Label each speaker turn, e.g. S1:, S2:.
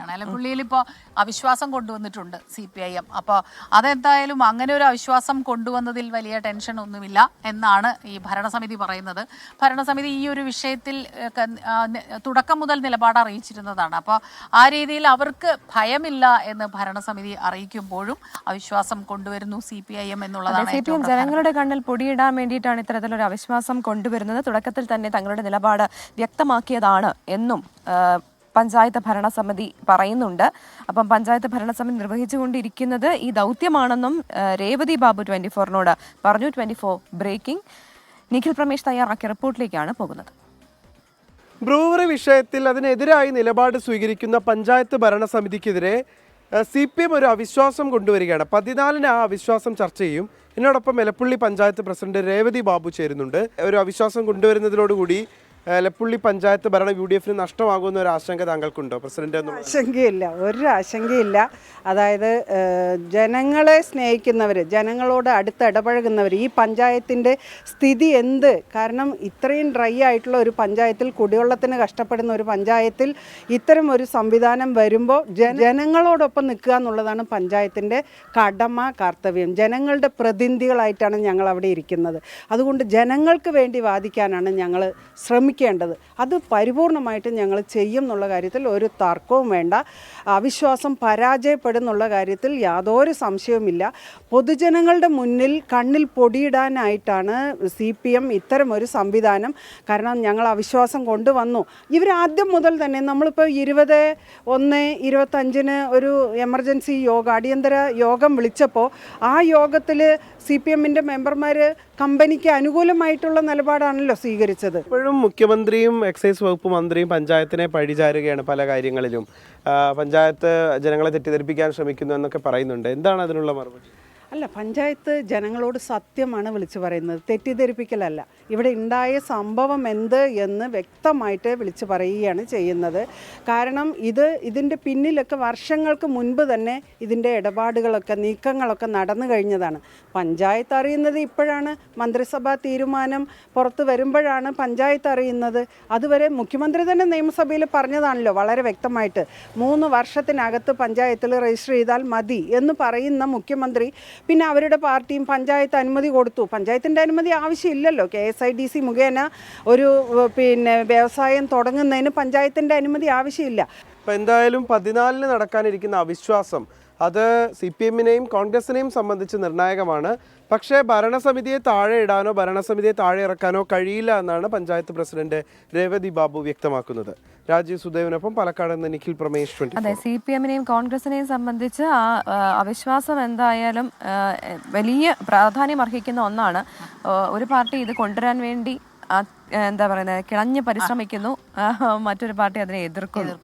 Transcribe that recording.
S1: എന്നുള്ളതാണ്. എലപ്പുള്ളിയിൽ ഇപ്പോൾ അവിശ്വാസം കൊണ്ടുവന്നിട്ടുണ്ട് CPIM. അപ്പോൾ അതെന്തായാലും അങ്ങനെ ഒരു അവിശ്വാസം കൊണ്ടുവന്നതിൽ വലിയ ടെൻഷൻ ഒന്നുമില്ല എന്നാണ് ഈ ഭരണസമിതി പറയുന്നത്. ഭരണസമിതി ഈ ഒരു വിഷയത്തിൽ തുടക്കം മുതൽ നിലപാട് അറിയിച്ചിരുന്നതാണ്. അപ്പോൾ ആ രീതിയിൽ അവർക്ക് ഭയമില്ല എന്ന് ഭരണസമിതി അറിയിക്കുമ്പോഴും അവിശ്വാസം കൊണ്ടുവരുന്നു CPIM എന്നുള്ളതാണ്.
S2: ജനങ്ങളുടെ കണ്ണിൽ പൊടിയിടാൻ വേണ്ടിയിട്ടാണ് ഇത്തരത്തിലൊരു അവിശ്വാസം കൊണ്ടുവരുന്നത്. തുടക്കത്തിൽ തന്നെ തങ്ങളുടെ നിലപാട് വ്യക്തമാക്കിയതാണ് എന്നും പഞ്ചായത്ത് ഭരണസമിതി പറയുന്നുണ്ട്. അപ്പം പഞ്ചായത്ത് ഭരണസമിതി നിർവഹിച്ചുകൊണ്ടിരിക്കുന്നത് ഈ ദൗത്യമാണെന്നും രേവതി ബാബു 24-നോട് പറഞ്ഞു. 24 ബ്രേക്കിംഗ്. നിഖിൽ പ്രമേഷ് തയ്യാറാക്കിയ റിപ്പോർട്ടിലേക്കാണ് പോകുന്നത്.
S3: ബ്രൂവറി വിഷയത്തിൽ അതിനെതിരായി നിലപാട് സ്വീകരിക്കുന്ന പഞ്ചായത്ത് ഭരണസമിതിക്കെതിരെ CPM ഒരു അവിശ്വാസം കൊണ്ടുവരികയാണ്. 14-ന് ആ അവിശ്വാസം ചർച്ച ചെയ്യും. എന്നോടൊപ്പം എലപ്പുള്ളി പഞ്ചായത്ത് പ്രസിഡന്റ് രേവതി ബാബു ചേരുന്നുണ്ട്. ഒരു അവിശ്വാസം കൊണ്ടുവരുന്നതിനോടുകൂടി എലപ്പുള്ളി പഞ്ചായത്ത് ഭരണം UDFന് നഷ്ടമാകുന്ന ഒരു ആശങ്ക താങ്കൾക്കുണ്ടോ പ്രസിഡന്റ്?
S4: ആശങ്കയില്ല, ഒരു ആശങ്കയില്ല. അതായത് ജനങ്ങളെ സ്നേഹിക്കുന്നവർ, ജനങ്ങളോട് അടുത്ത് ഇടപഴകുന്നവർ, ഈ പഞ്ചായത്തിൻ്റെ സ്ഥിതി എന്ത്, കാരണം ഇത്രയും ഡ്രൈ ആയിട്ടുള്ള ഒരു പഞ്ചായത്തിൽ, കുടിവെള്ളത്തിന് കഷ്ടപ്പെടുന്ന ഒരു പഞ്ചായത്തിൽ ഇത്തരം ഒരു സംവിധാനം വരുമ്പോൾ ജനങ്ങളോടൊപ്പം നിൽക്കുക എന്നുള്ളതാണ് പഞ്ചായത്തിൻ്റെ കടമ, കർത്തവ്യം. ജനങ്ങളുടെ പ്രതിനിധികളായിട്ടാണ് ഞങ്ങൾ അവിടെ ഇരിക്കുന്നത്. അതുകൊണ്ട് ജനങ്ങൾക്ക് വേണ്ടി വാദിക്കാനാണ് ഞങ്ങൾ ശ്രമിക്കേണ്ടത്. അത് പരിപൂർണമായിട്ട് ഞങ്ങൾ ചെയ്യും എന്നുള്ള കാര്യത്തിൽ ഒരു തർക്കവും വേണ്ട. അവിശ്വാസം പരാജയപ്പെടുന്നുള്ള കാര്യത്തിൽ യാതൊരു സംശയവുമില്ല. പൊതുജനങ്ങളുടെ മുന്നിൽ കണ്ണിൽ പൊടിയിടാനായിട്ടാണ് CPM ഇത്തരം ഒരു സംവിധാനം. കാരണം ഞങ്ങൾ അവിശ്വാസം കൊണ്ടുവന്നു. ഇവരാദ്യം മുതൽ തന്നെ നമ്മളിപ്പോൾ 20/1/25 ഒരു എമർജൻസി യോഗം, അടിയന്തര യോഗം വിളിച്ചപ്പോൾ ആ യോഗത്തിൽ CPMൻ്റെ മെമ്പർമാർ കമ്പനിക്ക് അനുകൂലമായിട്ടുള്ള നിലപാടാണല്ലോ സ്വീകരിച്ചത്.
S3: ഇപ്പോഴും മുഖ്യമന്ത്രിയും എക്സൈസ് വകുപ്പ് മന്ത്രിയും പഞ്ചായത്തിനെ പഴിചാരുകയാണ് പല കാര്യങ്ങളിലും. പഞ്ചായത്ത് ജനങ്ങളെ തെറ്റിദ്ധരിപ്പിക്കാൻ ശ്രമിക്കുന്നു എന്നൊക്കെ പറയുന്നുണ്ട്. എന്താണ് അതിനുള്ള മറുപടി?
S4: അല്ല, പഞ്ചായത്ത് ജനങ്ങളോട് സത്യമാണ് വിളിച്ചു പറയുന്നത്, തെറ്റിദ്ധരിപ്പിക്കലല്ല. ഇവിടെ ഉണ്ടായ സംഭവം എന്ത് എന്ന് വ്യക്തമായിട്ട് വിളിച്ചു പറയുകയാണ് ചെയ്യുന്നത്. കാരണം ഇതിൻ്റെ പിന്നിലൊക്കെ വർഷങ്ങൾക്ക് മുൻപ് തന്നെ ഇതിൻ്റെ ഇടപാടുകളൊക്കെ, നീക്കങ്ങളൊക്കെ നടന്നു കഴിഞ്ഞതാണ്. പഞ്ചായത്ത് അറിയുന്നത് ഇപ്പോഴാണ്. മന്ത്രിസഭാ തീരുമാനം പുറത്ത് വരുമ്പോഴാണ് പഞ്ചായത്ത് അറിയുന്നത്. അതുവരെ മുഖ്യമന്ത്രി തന്നെ നിയമസഭയിൽ പറഞ്ഞതാണല്ലോ വളരെ വ്യക്തമായിട്ട്, 3 വർഷത്തിനകത്ത് പഞ്ചായത്തിൽ രജിസ്റ്റർ ചെയ്താൽ മതി എന്ന് പറയുന്ന മുഖ്യമന്ത്രി പിന്നെ അവരുടെ പാർട്ടിയും പഞ്ചായത്ത് അനുമതി കൊടുത്തു. പഞ്ചായത്തിൻ്റെ അനുമതി ആവശ്യമില്ലല്ലോ. KSIDC മുഖേന ഒരു വ്യവസായം തുടങ്ങുന്നതിന് പഞ്ചായത്തിൻ്റെ അനുമതി ആവശ്യമില്ല.
S3: അപ്പോൾ എന്തായാലും 14-ന് നടക്കാനിരിക്കുന്ന അവിശ്വാസം അത് CPMനെയും കോൺഗ്രസിനെയും സംബന്ധിച്ച് നിർണായകമാണ്. പക്ഷേ ഭരണസമിതിയെ താഴെ ഇടാനോ ഭരണസമിതിയെ താഴെ ഇറക്കാനോ കഴിയില്ല എന്നാണ് പഞ്ചായത്ത് പ്രസിഡന്റ് രേവതി ബാബു വ്യക്തമാക്കുന്നത്. രാജീവ് സുദേവിനൊപ്പം പാലക്കാട് നിന്ന് നിഖിൽ പ്രമേഷ്.
S2: അതെ, CPMനെയും കോൺഗ്രസിനെയും സംബന്ധിച്ച് ആ അവിശ്വാസം എന്തായാലും വലിയ പ്രാധാന്യം അർഹിക്കുന്ന ഒന്നാണ്. ഒരു പാർട്ടി ഇത് കൊണ്ടുവരാൻ വേണ്ടി എന്താ പറയുന്നത്, കിണഞ്ഞ് പരിശ്രമിക്കുന്നു, മറ്റൊരു പാർട്ടി അതിനെ എതിർക്കുന്നു.